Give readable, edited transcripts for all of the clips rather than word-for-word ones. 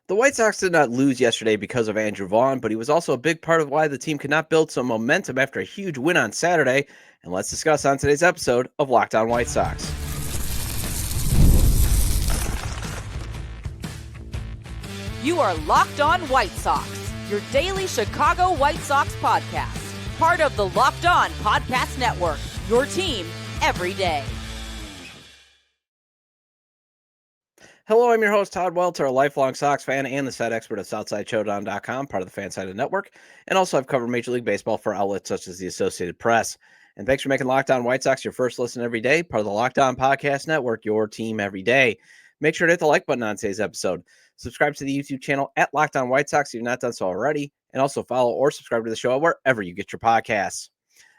The White Sox did not lose yesterday because of Andrew Vaughn, but he was also a big part of why the team could not build some momentum after a huge win on Saturday. And let's discuss on today's episode of Locked On White Sox. You are Locked On White Sox, your daily Chicago White Sox podcast. Part of the Locked On Podcast Network, your team every day. Hello, I'm your host, Todd Welter, a lifelong Sox fan and the set expert at SouthsideShowdown.com, part of the Fansided Network. And also, I've covered Major League Baseball for outlets such as the Associated Press. And thanks for making Locked On White Sox your first listen every day, part of the Locked On Podcast Network, your team every day. Make sure to hit the like button on today's episode. Subscribe to the YouTube channel at Locked On White Sox if you've not done so already. And also follow or subscribe to the show wherever you get your podcasts.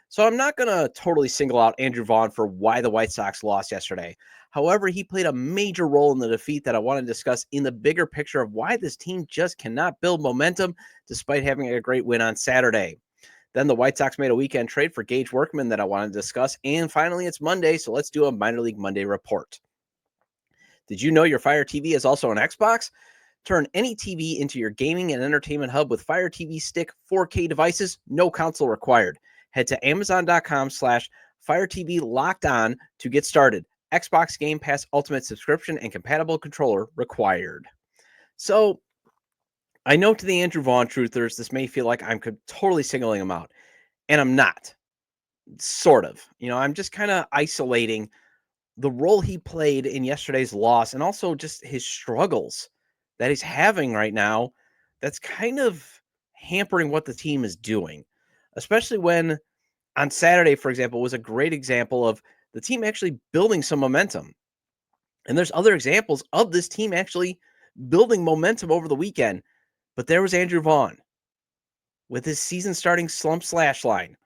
So I'm not going to totally single out Andrew Vaughn for why the White Sox lost yesterday. However, he played a major role in the defeat that I want to discuss in the bigger picture of why this team just cannot build momentum despite having a great win on Saturday. Then the White Sox made a weekend trade for Gage Workman that I want to discuss. And finally, it's Monday, so let's do a Minor League Monday report. Did you know your Fire TV is also an Xbox? Turn any TV into your gaming and entertainment hub with Fire TV Stick 4K devices, no console required. Head to Amazon.com/Fire TV Locked On to get started. Xbox Game Pass Ultimate subscription and compatible controller required. So, I know to the Andrew Vaughn truthers, this may feel like I'm totally singling him out, and I'm not. Sort of. I'm just kind of isolating the role he played in yesterday's loss and also just his struggles that he's having right now. That's kind of hampering what the team is doing, especially when on Saturday, for example, was a great example of the team actually building some momentum. And there's other examples of this team actually building momentum over the weekend. But there was Andrew Vaughn with his season starting slump slash line.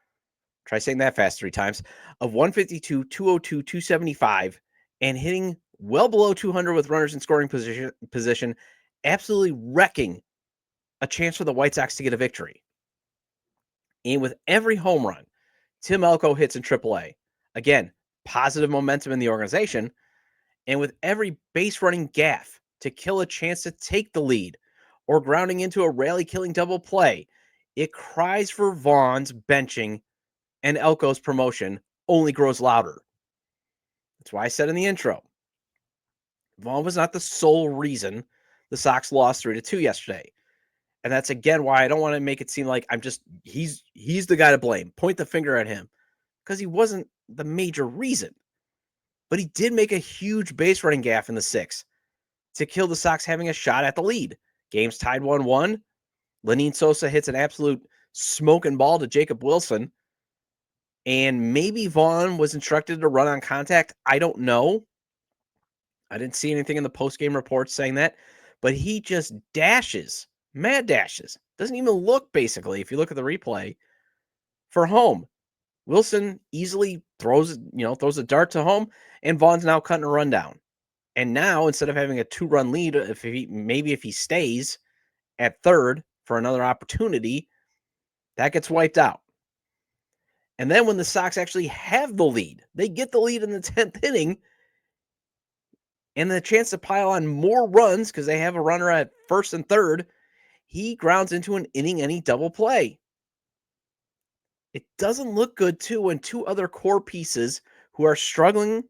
Try saying that fast 3 times. Of 152, 202, 275, and hitting well below 200 with runners in scoring position, absolutely wrecking a chance for the White Sox to get a victory. And with every home run, Tim Elko hits in AAA. Again, positive momentum in the organization. And with every base running gaff to kill a chance to take the lead or grounding into a rally-killing double play, it cries for Vaughn's benching, and Elko's promotion only grows louder. That's why I said in the intro, Vaughn was not the sole reason the Sox lost 3-2 yesterday. And that's again why I don't want to make it seem like he's the guy to blame. Point the finger at him. Because he wasn't the major reason. But he did make a huge base running gaffe in the 6th to kill the Sox having a shot at the lead. Game's tied 1-1. Lenyn Sosa hits an absolute smoking ball to Jacob Wilson. And maybe Vaughn was instructed to run on contact. I don't know. I didn't see anything in the post-game reports saying that. But he just dashes. Mad dashes. Doesn't even look, basically, if you look at the replay, for home. Wilson easily throws a dart to home, and Vaughn's now cutting a run down. And now, instead of having a 2-run lead, if he stays at third for another opportunity, that gets wiped out. And then when the Sox actually have the lead, they get the lead in the 10th inning, and the chance to pile on more runs because they have a runner at first and third, he grounds into an inning-ending double play. It doesn't look good, too, when 2 other core pieces who are struggling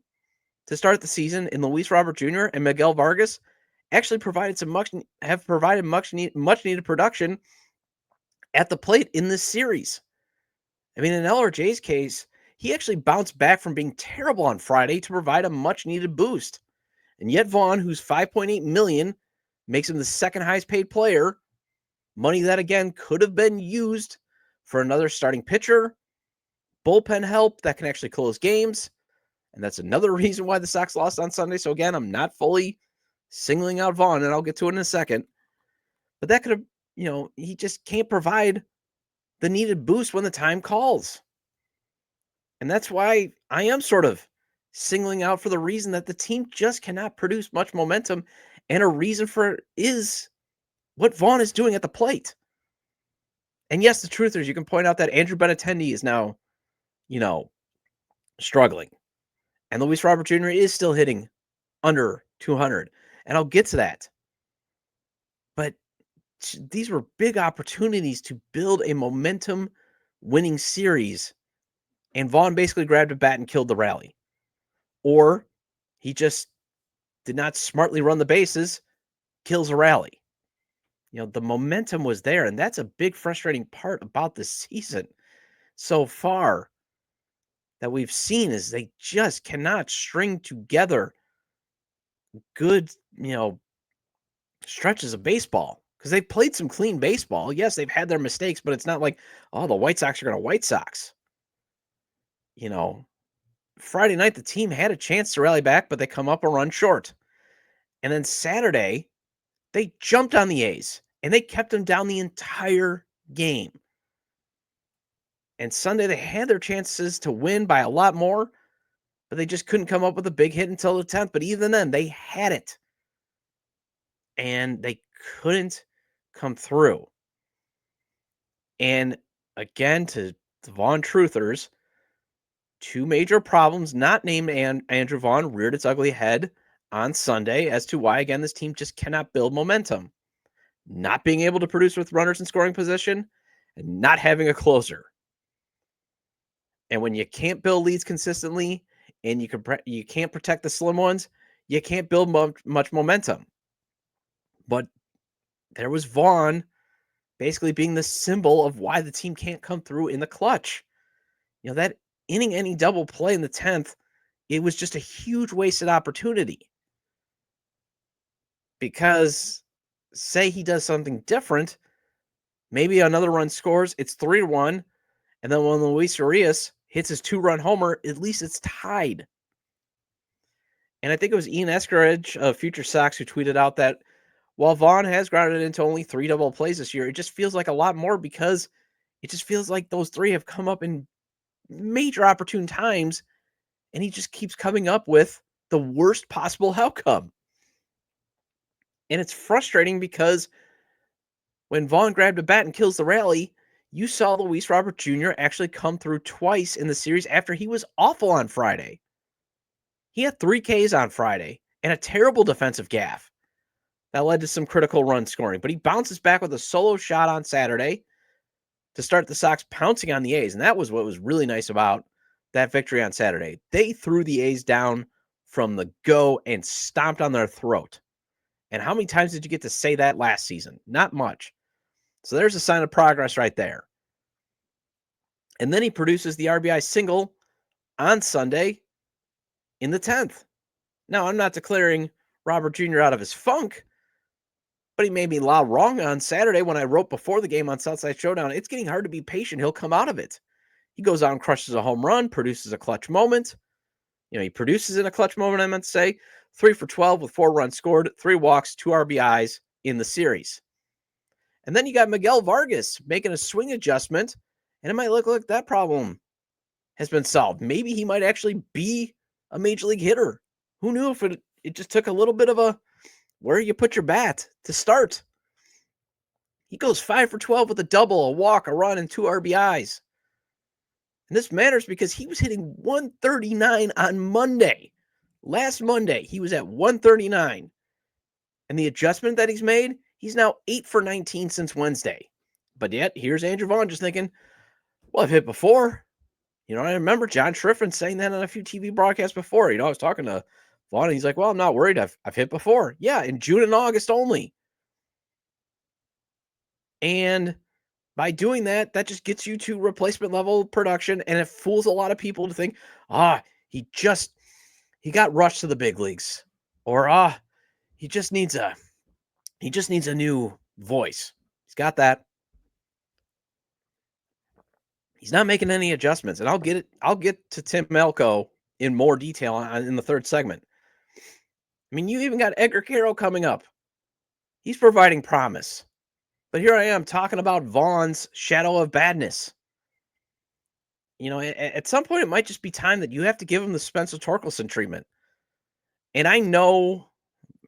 to start the season in Luis Robert Jr. and Miguel Vargas actually provided much needed production at the plate in this series. I mean, in LRJ's case, he actually bounced back from being terrible on Friday to provide a much needed boost. And yet Vaughn, who's $5.8 million, makes him the second highest paid player. Money that, again, could have been used for another starting pitcher, bullpen help that can actually close games. And that's another reason why the Sox lost on Sunday. So again, I'm not fully singling out Vaughn, and I'll get to it in a second. But that could have, he just can't provide the needed boost when the time calls. And that's why I am sort of singling out for the reason that the team just cannot produce much momentum. And a reason for it is what Vaughn is doing at the plate. And yes, the truth is you can point out that Andrew Benintendi is now, struggling. And Luis Robert Jr. is still hitting under 200. And I'll get to that. But these were big opportunities to build a momentum winning series. And Vaughn basically grabbed a bat and killed the rally. Or he just did not smartly run the bases, kills a rally. The momentum was there, and that's a big frustrating part about this season so far that we've seen is they just cannot string together good, stretches of baseball because they've played some clean baseball. Yes, they've had their mistakes, but it's not like, oh, the White Sox are going to White Sox. Friday night, the team had a chance to rally back, but they come up a run short. And then Saturday, they jumped on the A's and they kept them down the entire game. And Sunday, they had their chances to win by a lot more, but they just couldn't come up with a big hit until the 10th. But even then, they had it. And they couldn't come through. And again, to the Vaughn truthers, two major problems not named Andrew Vaughn reared its ugly head on Sunday as to why, again, this team just cannot build momentum. Not being able to produce with runners in scoring position and not having a closer. And when you can't build leads consistently and you can't protect the slim ones, you can't build much momentum. But there was Vaughn basically being the symbol of why the team can't come through in the clutch. That inning any double play in the 10th, it was just a huge wasted opportunity. Because say he does something different, maybe another run scores, it's 3-1, and then when Luis Urias hits his 2-run homer, at least it's tied. And I think it was Ian Eskridge of Future Sox who tweeted out that while Vaughn has grounded into only 3 double plays this year, it just feels like a lot more because it just feels like those 3 have come up in major opportune times, and he just keeps coming up with the worst possible outcome. And it's frustrating because when Vaughn grabbed a bat and kills the rally, you saw Luis Robert Jr. actually come through twice in the series after he was awful on Friday. He had 3 Ks on Friday and a terrible defensive gaffe that led to some critical run scoring. But he bounces back with a solo shot on Saturday to start the Sox pouncing on the A's. And that was what was really nice about that victory on Saturday. They threw the A's down from the go and stomped on their throat. And how many times did you get to say that last season? Not much. So there's a sign of progress right there. And then he produces the RBI single on Sunday in the 10th. Now, I'm not declaring Robert Jr. out of his funk, but he made me loud wrong on Saturday when I wrote before the game on Southside Showdown. It's getting hard to be patient. He'll come out of it. He goes out and crushes a home run, produces a clutch moment. He produces in a clutch moment, I meant to say. 3 for 12 with 4 runs scored, 3 walks, 2 RBIs in the series. And then you got Miguel Vargas making a swing adjustment, and it might look like that problem has been solved. Maybe he might actually be a major league hitter. Who knew if it just took a little bit of a where you put your bat to start. He goes 5 for 12 with a double, a walk, a run, and 2 RBIs. And this matters because he was hitting 139 on Monday. Last Monday, he was at 139. And the adjustment that he's made, he's now 8 for 19 since Wednesday. But yet, here's Andrew Vaughn just thinking, well, I've hit before. I remember John Schriffen saying that on a few TV broadcasts before. I was talking to Vaughn, and he's like, well, I'm not worried. I've hit before. Yeah, in June and August only. And by doing that, that just gets you to replacement level production, and it fools a lot of people to think, he got rushed to the big leagues. Or, he just needs a new voice. He's got that. He's not making any adjustments, and I'll get to Tim Elko in more detail in the third segment. I mean, you even got Edgar Carroll coming up. He's providing promise. But here I am talking about Vaughn's shadow of badness. At some point, it might just be time that you have to give him the Spencer Torkelson treatment. And I know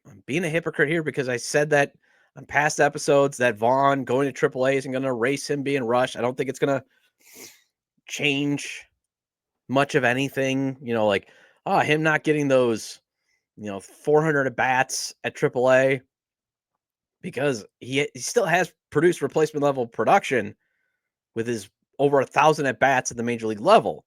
I'm being a hypocrite here because I said that on past episodes that Vaughn going to AAA isn't going to erase him being rushed. I don't think it's going to change much of anything, him not getting those, 400 at bats at AAA because he still has produced replacement level production with his over 1,000 at bats at the major league level.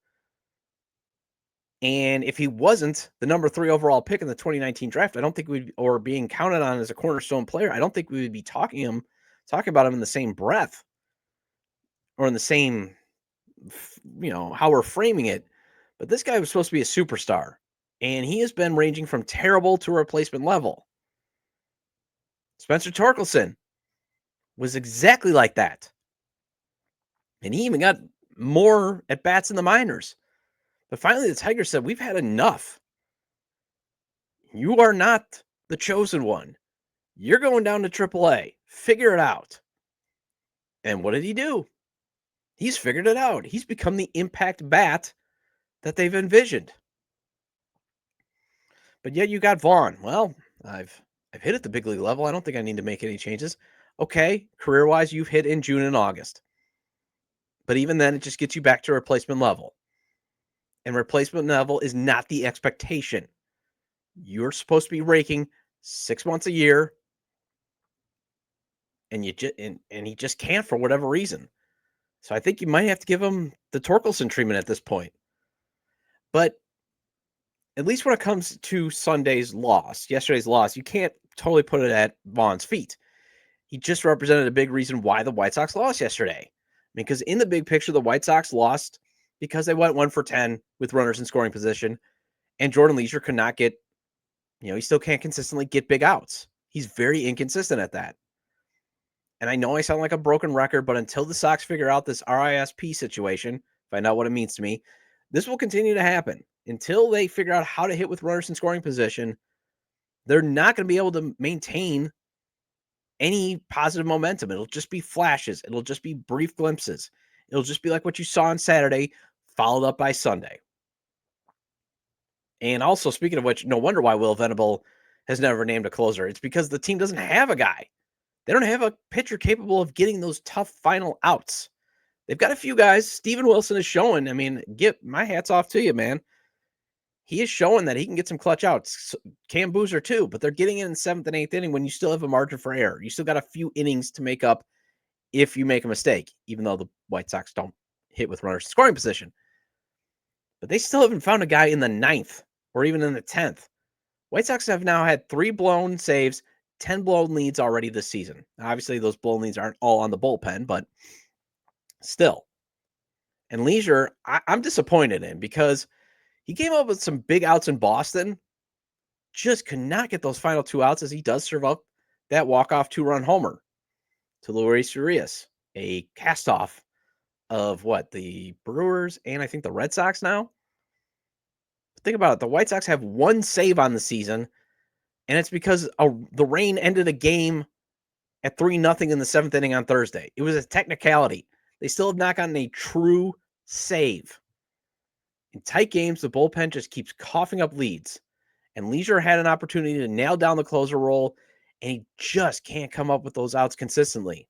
And if he wasn't the number 3 overall pick in the 2019 draft, I don't think we'd, or being counted on as a cornerstone player, I don't think we would be talking about him in the same breath or in the same, how we're framing it. But this guy was supposed to be a superstar, and he has been ranging from terrible to replacement level. Spencer Torkelson was exactly like that. And he even got more at bats in the minors. But finally, the Tigers said, we've had enough. You are not the chosen one. You're going down to AAA. Figure it out. And what did he do? He's figured it out. He's become the impact bat that they've envisioned. But yet you got Vaughn. Well, I've hit at the big league level. I don't think I need to make any changes. Okay, career-wise, you've hit in June and August. But even then, it just gets you back to replacement level. And replacement level is not the expectation. You're supposed to be raking 6 months a year, and he just can't for whatever reason. So I think you might have to give him the Torkelson treatment at this point. But at least when it comes to yesterday's loss, you can't totally put it at Vaughn's feet. He just represented a big reason why the White Sox lost yesterday. Because in the big picture, the White Sox lost because they went 1 for 10 with runners in scoring position, and Jordan Leisure could not get, he still can't consistently get big outs. He's very inconsistent at that. And I know I sound like a broken record, but until the Sox figure out this RISP situation, find out what it means to me, this will continue to happen. Until they figure out how to hit with runners in scoring position, they're not going to be able to maintain any positive momentum. It'll just be flashes. It'll just be brief glimpses. It'll just be like what you saw on Saturday, followed up by Sunday. And also, speaking of which, no wonder why Will Venable has never named a closer. It's because the team doesn't have a guy. They don't have a pitcher capable of getting those tough final outs. They've got a few guys. Steven Wilson is showing. I mean, get my hats off to you, man. He is showing that he can get some clutch outs. Cam Boozer too, but they're getting in 7th and 8th inning when you still have a margin for error. You still got a few innings to make up if you make a mistake, even though the White Sox don't hit with runners in scoring position. But they still haven't found a guy in the 9th or even in the 10th. White Sox have now had 3 blown saves, 10 blown leads already this season. Obviously, those blown leads aren't all on the bullpen, but still. And Leisure, I'm disappointed in because he came up with some big outs in Boston, just could not get those final 2 outs as he does serve up that walk-off 2-run homer to Luis Urias, a cast-off of the Brewers and I think the Red Sox now. Think about it. The White Sox have 1 save on the season, and it's because the rain ended a game at 3-0 in the 7th inning on Thursday. It was a technicality. They still have not gotten a true save. In tight games, the bullpen just keeps coughing up leads. And Leisure had an opportunity to nail down the closer role, and he just can't come up with those outs consistently.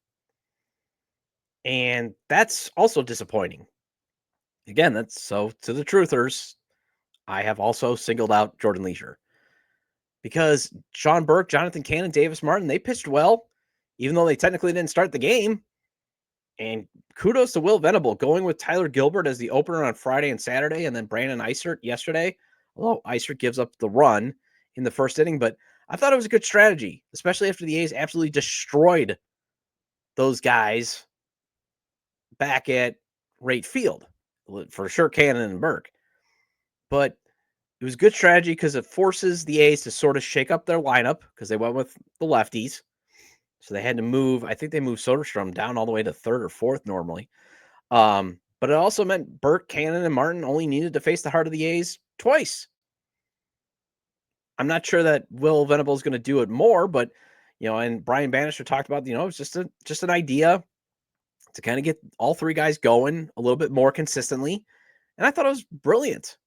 And that's also disappointing. Again, to the truthers, I have also singled out Jordan Leisure. Because Sean Burke, Jonathan Cannon, Davis Martin, they pitched well, even though they technically didn't start the game. And kudos to Will Venable going with Tyler Gilbert as the opener on Friday and Saturday, and then Brandon Eisert yesterday. Although Eisert gives up the run in the first inning, but I thought it was a good strategy, especially after the A's absolutely destroyed those guys back at Wright Field. For sure, Cannon and Burke. But it was good strategy because it forces the A's to sort of shake up their lineup because they went with the lefties. So they had to move. I think they moved Soderstrom down all the way to 3rd or 4th normally. But it also meant Burke, Cannon, and Martin only needed to face the heart of the A's twice. I'm not sure that Will Venable is going to do it more, but and Brian Bannister talked about, it's just an idea to kind of get all 3 guys going a little bit more consistently. And I thought it was brilliant.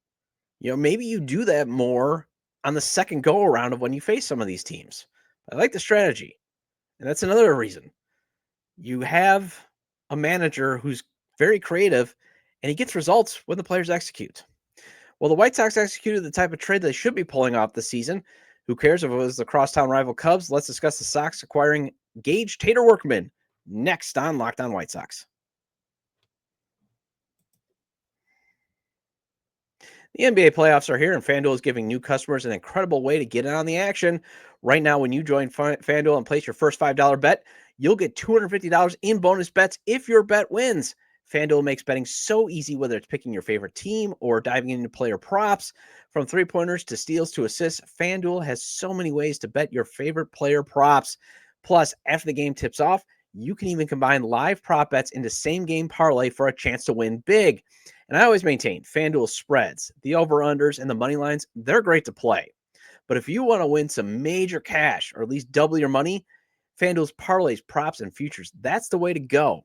Maybe you do that more on the second go around of when you face some of these teams. I like the strategy. And that's another reason. You have a manager who's very creative, and he gets results when the players execute. Well, the White Sox executed the type of trade they should be pulling off this season. Who cares if it was the crosstown rival Cubs? Let's discuss the Sox acquiring Gage Workman next on Locked On White Sox. The NBA playoffs are here, and FanDuel is giving new customers an incredible way to get in on the action. Right now, when you join FanDuel and place your first $5 bet, you'll get $250 in bonus bets if your bet wins. FanDuel makes betting so easy, whether it's picking your favorite team or diving into player props. From three-pointers to steals to assists, FanDuel has so many ways to bet your favorite player props. Plus, after the game tips off, you can even combine live prop bets into same-game parlay for a chance to win big. And I always maintain FanDuel spreads, the over-unders, and the money lines, they're great to play. But if you want to win some major cash or at least double your money, FanDuel's parlays, props, and futures, that's the way to go.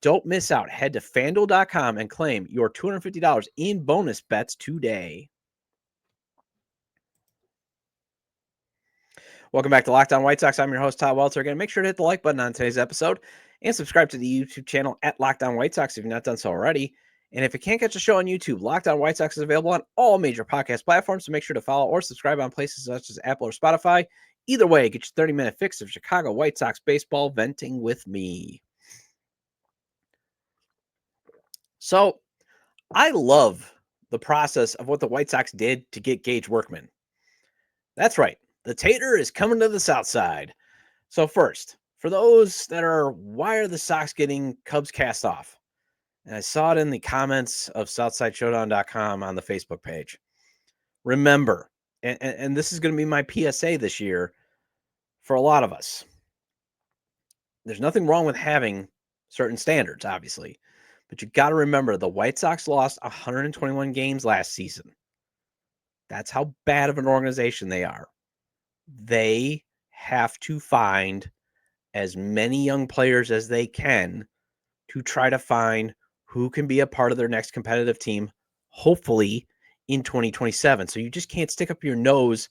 Don't miss out. Head to FanDuel.com and claim your $250 in bonus bets today. Welcome back to Locked On White Sox. I'm your host, Todd Welter. Again, make sure to hit the like button on today's episode and subscribe to the YouTube channel at Locked On White Sox if you've not done so already. And if you can't catch the show on YouTube, Locked On White Sox is available on all major podcast platforms, so make sure to follow or subscribe on places such as Apple or Spotify. Either way, get your 30-minute fix of Chicago White Sox baseball venting with me. So, I love the process of what the White Sox did to get Gage Workman. That's right. The Tater is coming to the South Side. So first, for those that are, why are the Sox getting Cubs cast off? And I saw it in the comments of SouthsideShowdown.com on the Facebook page. Remember, and this is going to be my PSA this year for a lot of us. There's nothing wrong with having certain standards, obviously. But you got to remember, the White Sox lost 121 games last season. That's how bad of an organization they are. They have to find as many young players as they can to try to find who can be a part of their next competitive team, hopefully in 2027. So you just can't stick up your nose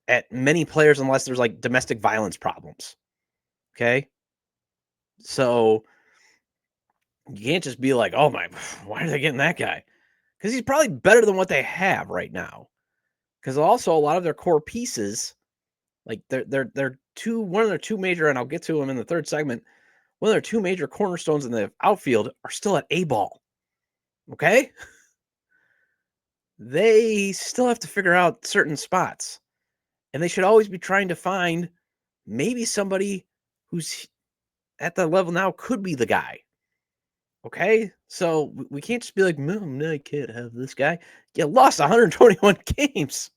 at many players unless there's like domestic violence problems. Okay? So you can't just be like, oh my, why are they getting that guy? Because he's probably better than what they have right now. Because also a lot of their core pieces, like they're one of their two major, and I'll get to them in the third segment, one of their two major cornerstones in the outfield are still at A ball. Okay? They still have to figure out certain spots. And they should always be trying to find maybe somebody who's at that level now could be the guy. Okay? So we can't just be like, no, I can't have this guy. You lost 121 games.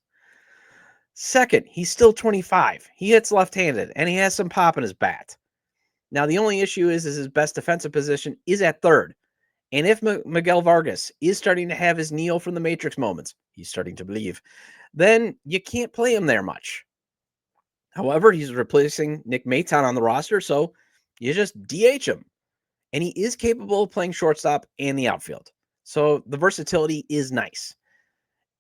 Second, he's still 25. He hits left-handed, and he has some pop in his bat. Now, the only issue is his best defensive position is at third. And if Miguel Vargas is starting to have his Neo from the Matrix moments, he's starting to believe, then you can't play him there much. However, he's replacing Nick Maton on the roster, so you just DH him. And he is capable of playing shortstop and the outfield. So the versatility is nice.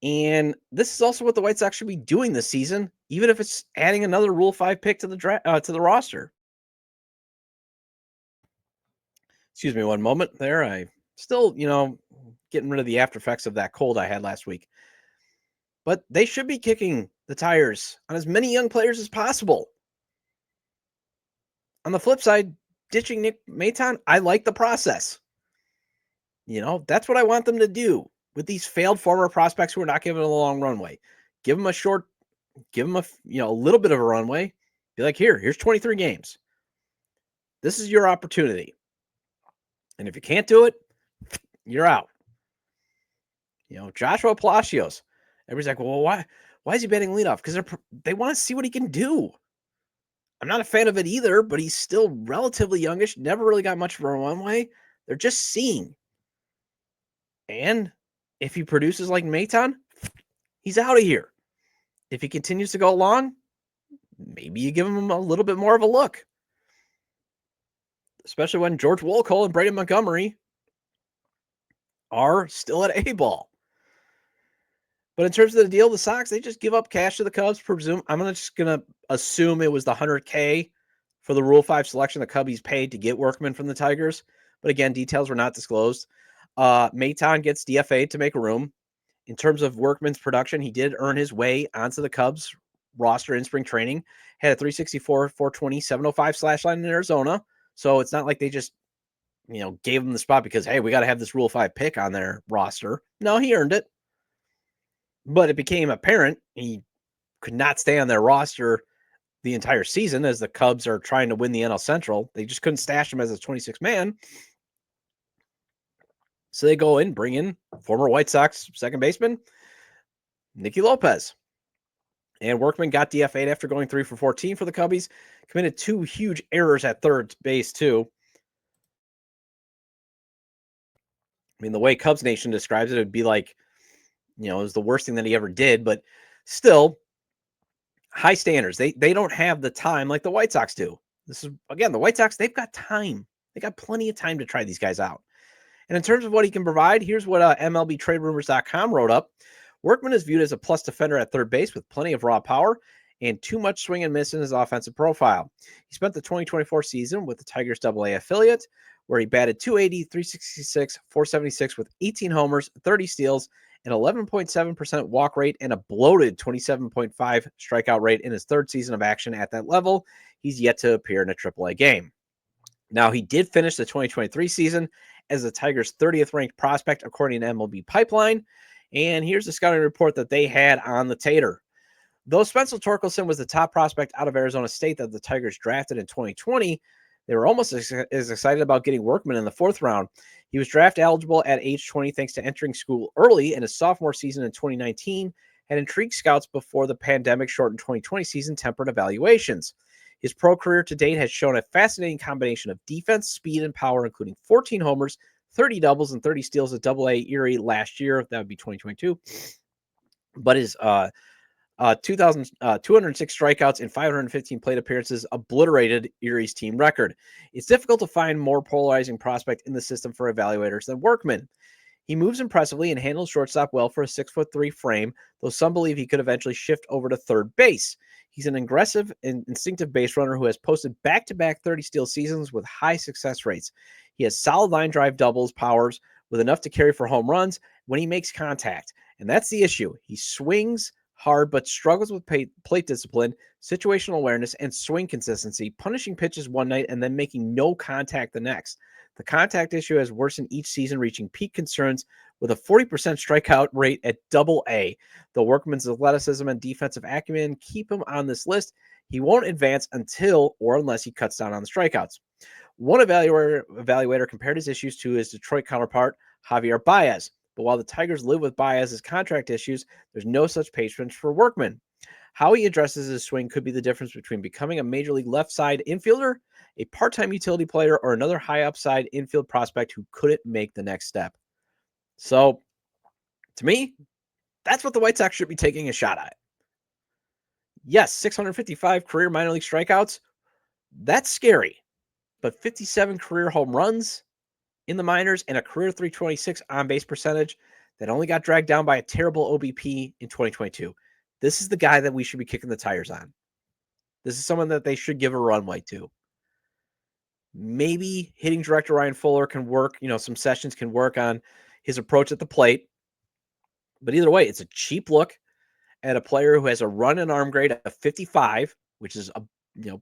And this is also what the White Sox should be doing this season, even if it's adding another Rule 5 pick to the roster. Excuse me one moment there. I still, getting rid of the after effects of that cold I had last week. But they should be kicking the tires on as many young players as possible. On the flip side, ditching Nick Maton, I like the process. That's what I want them to do with these failed former prospects who are not given a long runway. Give them a little bit of a runway. Be like, here's 23 games. This is your opportunity. And if you can't do it, you're out. Joshua Palacios. Everybody's like, well, why is he batting leadoff? Because they want to see what he can do. I'm not a fan of it either, but he's still relatively youngish, never really got much of a runway. They're just seeing. And if he produces like Maton, he's out of here. If he continues to go along, maybe you give him a little bit more of a look. Especially when George Wolcott and Braden Montgomery are still at A ball. But in terms of the deal, the Sox, they just give up cash to the Cubs. I'm just going to assume it was the $100K for the Rule 5 selection the Cubbies paid to get Workman from the Tigers. But again, details were not disclosed. Maton gets DFA'd to make room. In terms of Workman's production, he did earn his way onto the Cubs roster in spring training, had a 364, 420, 705 slash line in Arizona. So it's not like they just, gave him the spot because, hey, we got to have this Rule 5 pick on their roster. No, he earned it. But it became apparent he could not stay on their roster the entire season as the Cubs are trying to win the NL Central. They just couldn't stash him as a 26 man. So they go in, bring in former White Sox second baseman, Nicky Lopez. And Workman got DFA'd after going 3 for 14 for the Cubbies, committed 2 huge errors at third base too. I mean, the way Cubs Nation describes it would be like, it was the worst thing that he ever did, but still high standards. They don't have the time like the White Sox do. This is, again, the White Sox, they've got time. They got plenty of time to try these guys out. And in terms of what he can provide, here's what MLBTradeRumors.com wrote up. Workman is viewed as a plus defender at third base with plenty of raw power and too much swing and miss in his offensive profile. He spent the 2024 season with the Tigers AA affiliate, where he batted 280, 366, 476 with 18 homers, 30 steals, an 11.7% walk rate, and a bloated 27.5 strikeout rate in his third season of action at that level. He's yet to appear in a AAA game. Now, he did finish the 2023 season as the Tigers' 30th ranked prospect, according to MLB Pipeline. And here's the scouting report that they had on the Tater. Though Spencer Torkelson was the top prospect out of Arizona State that the Tigers drafted in 2020, they were almost as excited about getting Workman in the 4th round. He was draft eligible at age 20 thanks to entering school early, and his sophomore season in 2019 had intrigued scouts before the pandemic-shortened 2020 season tempered evaluations. His pro career to date has shown a fascinating combination of defense, speed, and power, including 14 homers, 30 doubles, and 30 steals at AA Erie last year. That would be 2022. But his 206 strikeouts and 515 plate appearances obliterated Erie's team record. It's difficult to find more polarizing prospect in the system for evaluators than Workman. He moves impressively and handles shortstop well for a 6'3" frame, though some believe he could eventually shift over to third base. He's an aggressive and instinctive base runner who has posted back-to-back 30-steal seasons with high success rates. He has solid line drive doubles powers with enough to carry for home runs when he makes contact. And that's the issue. He swings hard but struggles with plate discipline, situational awareness, and swing consistency, punishing pitches one night and then making no contact the next. The contact issue has worsened each season, reaching peak concerns with a 40% strikeout rate at AA. Though Workman's athleticism and defensive acumen keep him on this list, he won't advance until or unless he cuts down on the strikeouts. One evaluator compared his issues to his Detroit counterpart, Javier Baez. But while the Tigers live with Baez's contract issues, there's no such patience for Workman. How he addresses his swing could be the difference between becoming a major league left side infielder, a part-time utility player, or another high upside infield prospect who couldn't make the next step. So, to me, that's what the White Sox should be taking a shot at. Yes, 655 career minor league strikeouts. That's scary. But 57 career home runs in the minors and a career 326 on-base percentage that only got dragged down by a terrible OBP in 2022. This is the guy that we should be kicking the tires on. This is someone that they should give a runway to. Maybe hitting director Ryan Fuller can work. Some sessions can work on his approach at the plate. But either way, it's a cheap look at a player who has a run and arm grade of 55, which is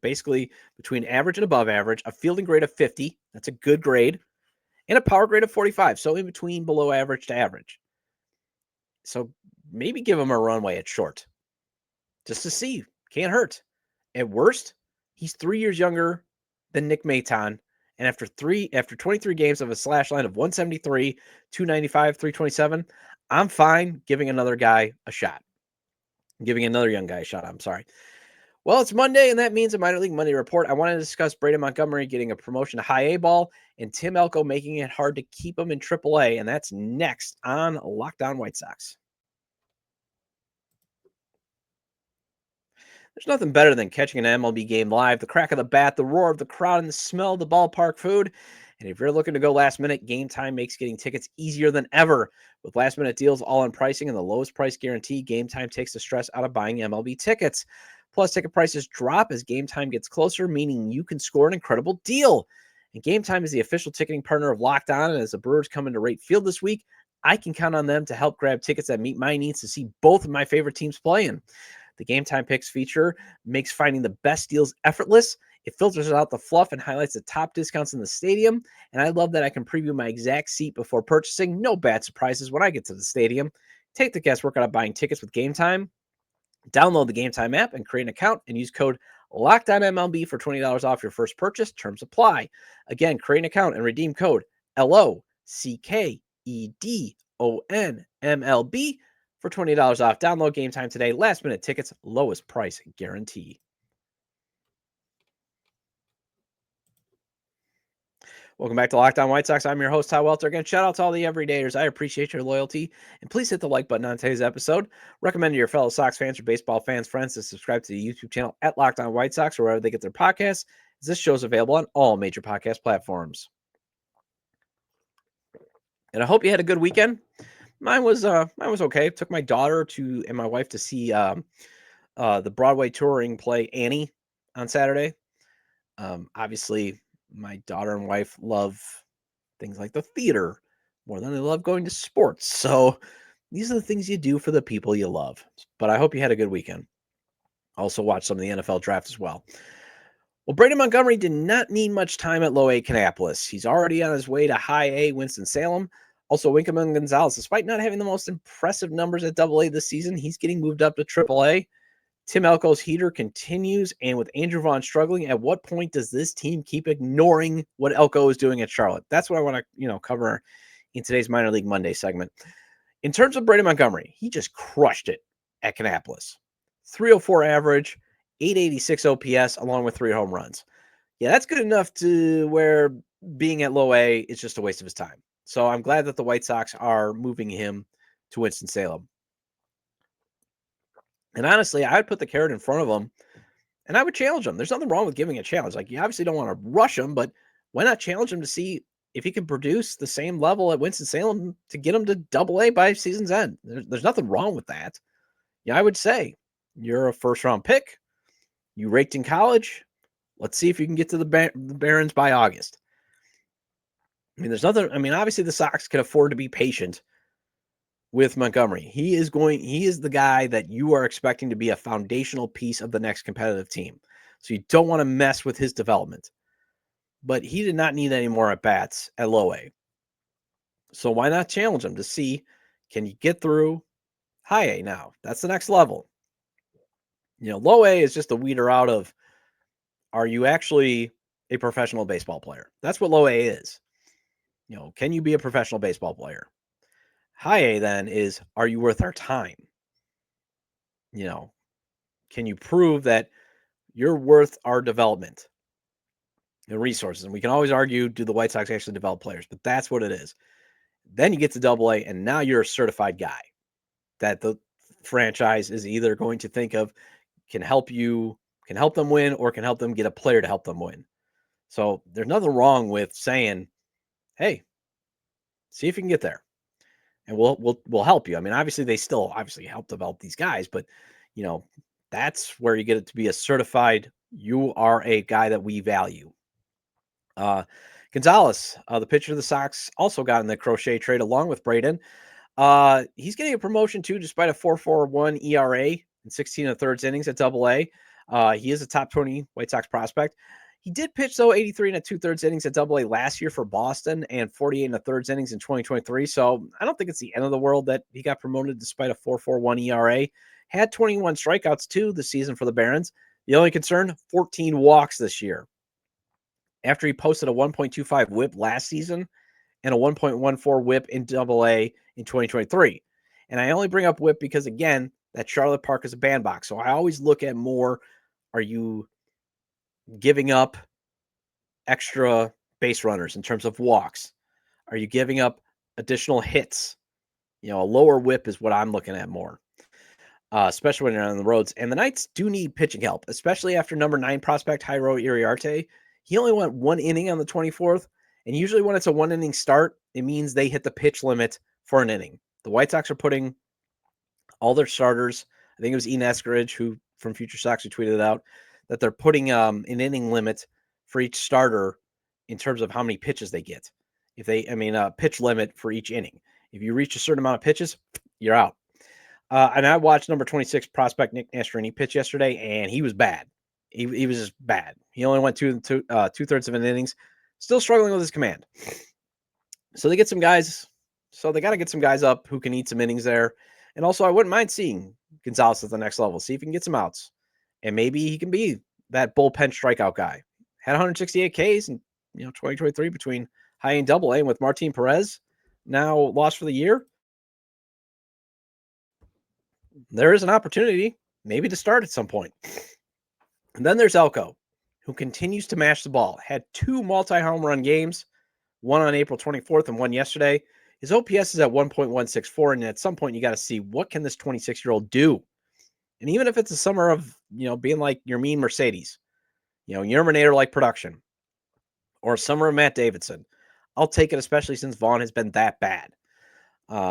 basically between average and above average, a fielding grade of 50. That's a good grade. And a power grade of 45. So in between below average to average. So maybe give him a runway at short. Just to see. Can't hurt. At worst, he's 3 years younger than Nick Maton. And after 23 games of a slash line of 173, 295, 327, I'm fine giving another guy a shot. Giving another young guy a shot, I'm sorry. Well, it's Monday, and that means a minor league Monday report. I want to discuss Braden Montgomery getting a promotion to high A ball and Tim Elko making it hard to keep him in AAA, and that's next on Locked On White Sox. There's nothing better than catching an MLB game live, the crack of the bat, the roar of the crowd, and the smell of the ballpark food. And if you're looking to go last minute, Game Time makes getting tickets easier than ever. With last minute deals, all-in pricing, and the lowest price guarantee, Game Time takes the stress out of buying MLB tickets. Plus, ticket prices drop as Game Time gets closer, meaning you can score an incredible deal. And Game Time is the official ticketing partner of Locked On, and as the Brewers come into Wright Field this week, I can count on them to help grab tickets that meet my needs to see both of my favorite teams playing. The Game Time Picks feature makes finding the best deals effortless. It filters out the fluff and highlights the top discounts in the stadium. And I love that I can preview my exact seat before purchasing. No bad surprises when I get to the stadium. Take the guesswork out of buying tickets with Game Time. Download the Game Time app and create an account and use code LOCKEDONMLB for $20 off your first purchase. Terms apply. Again, create an account and redeem code LOCKEDONMLB for $20 off. Download Game Time today. Last minute tickets, lowest price guarantee. Welcome back to Locked On White Sox. I'm your host, Todd Welter. Again, shout out to all the everydayers. I appreciate your loyalty. And please hit the like button on today's episode. Recommend to your fellow Sox fans or baseball fans, friends, to subscribe to the YouTube channel at Locked On White Sox or wherever they get their podcasts, as this show is available on all major podcast platforms. And I hope you had a good weekend. Mine was okay. Took my daughter and my wife to see the Broadway touring play Annie on Saturday. Obviously, my daughter and wife love things like the theater more than they love going to sports. So these are the things you do for the people you love. But I hope you had a good weekend. Also watched some of the NFL draft as well. Well, Braden Montgomery did not need much time at Low A Kannapolis. He's already on his way to High A Winston-Salem. Also, Winkelman Gonzalez, despite not having the most impressive numbers at Double A this season, he's getting moved up to Triple A. Tim Elko's heater continues, and with Andrew Vaughn struggling, at what point does this team keep ignoring what Elko is doing at Charlotte? That's what I want to, cover in today's Minor League Monday segment. In terms of Braden Montgomery, he just crushed it at Kannapolis. 304 average, 886 OPS, along with 3 home runs. Yeah, that's good enough to where being at Low A is just a waste of his time. So I'm glad that the White Sox are moving him to Winston-Salem. And honestly, I would put the carrot in front of him and I would challenge him. There's nothing wrong with giving a challenge. Like, you obviously don't want to rush him, but why not challenge him to see if he can produce the same level at Winston-Salem to get him to Double A by season's end? There's nothing wrong with that. Yeah, I would say you're a first-round pick. You raked in college. Let's see if you can get to the Barons by August. I mean, there's nothing. I mean, obviously the Sox can afford to be patient with Montgomery. He is the guy that you are expecting to be a foundational piece of the next competitive team. So you don't want to mess with his development. But he did not need any more at-bats at Low A. So why not challenge him to see, can you get through High A now? That's the next level. Low A is just a weeder out of, are you actually a professional baseball player? That's what Low A is. Can you be a professional baseball player? High A then is, are you worth our time? Can you prove that you're worth our development and resources? And we can always argue, do the White Sox actually develop players? But that's what it is. Then you get to Double A, and now you're a certified guy that the franchise is either going to think of can help them win, or can help them get a player to help them win. So there's nothing wrong with saying, hey, see if you can get there. And we'll help you. I mean, obviously they still help develop these guys, but that's where you get it to be a certified, you are a guy that we value. Gonzalez, the pitcher of the Sox, also got in the Crochet trade along with Braden. He's getting a promotion too, despite a 4.41 ERA in 16 1/3 innings at Double A. He is a top 20 White Sox prospect. He did pitch, though, 83 2/3 innings at Double A last year for Boston and 48 1/3 innings in 2023. So I don't think it's the end of the world that he got promoted despite a 4.41 ERA. Had 21 strikeouts, too, this season for the Barons. The only concern, 14 walks this year. After he posted a 1.25 whip last season and a 1.14 whip in Double A in 2023. And I only bring up whip because, again, that Charlotte Park is a bandbox. So I always look at more, are you giving up extra base runners in terms of walks? Are you giving up additional hits? A lower whip is what I'm looking at more, especially when you're on the roads. And the Knights do need pitching help, especially after number 9 prospect Jairo Iriarte. He only went 1 inning on the 24th. And usually when it's a 1-inning start, it means they hit the pitch limit for an inning. The White Sox are putting all their starters, I think it was Ian Eskridge, who from Future Sox, who tweeted it out, that they're putting an inning limit for each starter in terms of how many pitches they get. Pitch limit for each inning. If you reach a certain amount of pitches, you're out. And I watched number 26 prospect Nick Nastrini pitch yesterday, and he was bad. He was just bad. He only went two-thirds of an innings, still struggling with his command. So they get some guys. So they got to get some guys up who can eat some innings there. And also, I wouldn't mind seeing Gonzalez at the next level. See if he can get some outs, and maybe he can be that bullpen strikeout guy. Had 168 Ks in 2023 between high and double A, and with Martin Perez now lost for the year. There is an opportunity maybe to start at some point. And then there's Elko, who continues to mash the ball. Had 2 multi-home run games, one on April 24th and one yesterday. His OPS is at 1.164, and at some point you got to see what can this 26-year-old do. And even if it's a summer of, being like your mean Mercedes, Yerminator-like production, or a summer of Matt Davidson, I'll take it, especially since Vaughn has been that bad.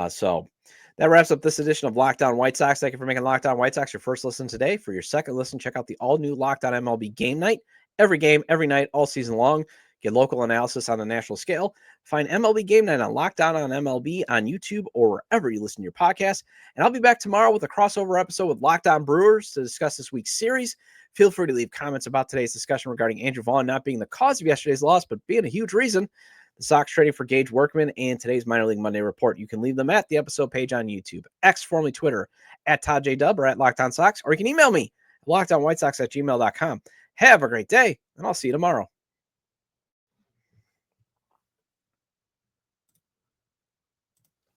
So that wraps up this edition of Locked On White Sox. Thank you for making Locked On White Sox your first listen today. For your second listen, check out the all-new Locked On MLB Game Night. Every game, every night, all season long. Get local analysis on a national scale. Find MLB Game Night on Locked On MLB on YouTube or wherever you listen to your podcast. And I'll be back tomorrow with a crossover episode with Locked On Brewers to discuss this week's series. Feel free to leave comments about today's discussion regarding Andrew Vaughn not being the cause of yesterday's loss, but being a huge reason. The Sox trading for Gage Workman and today's Minor League Monday report. You can leave them at the episode page on YouTube, X, formerly Twitter, at Todd J. Dub or at Locked On Sox, or you can email me, LockedOnWhiteSox@gmail.com. Have a great day, and I'll see you tomorrow.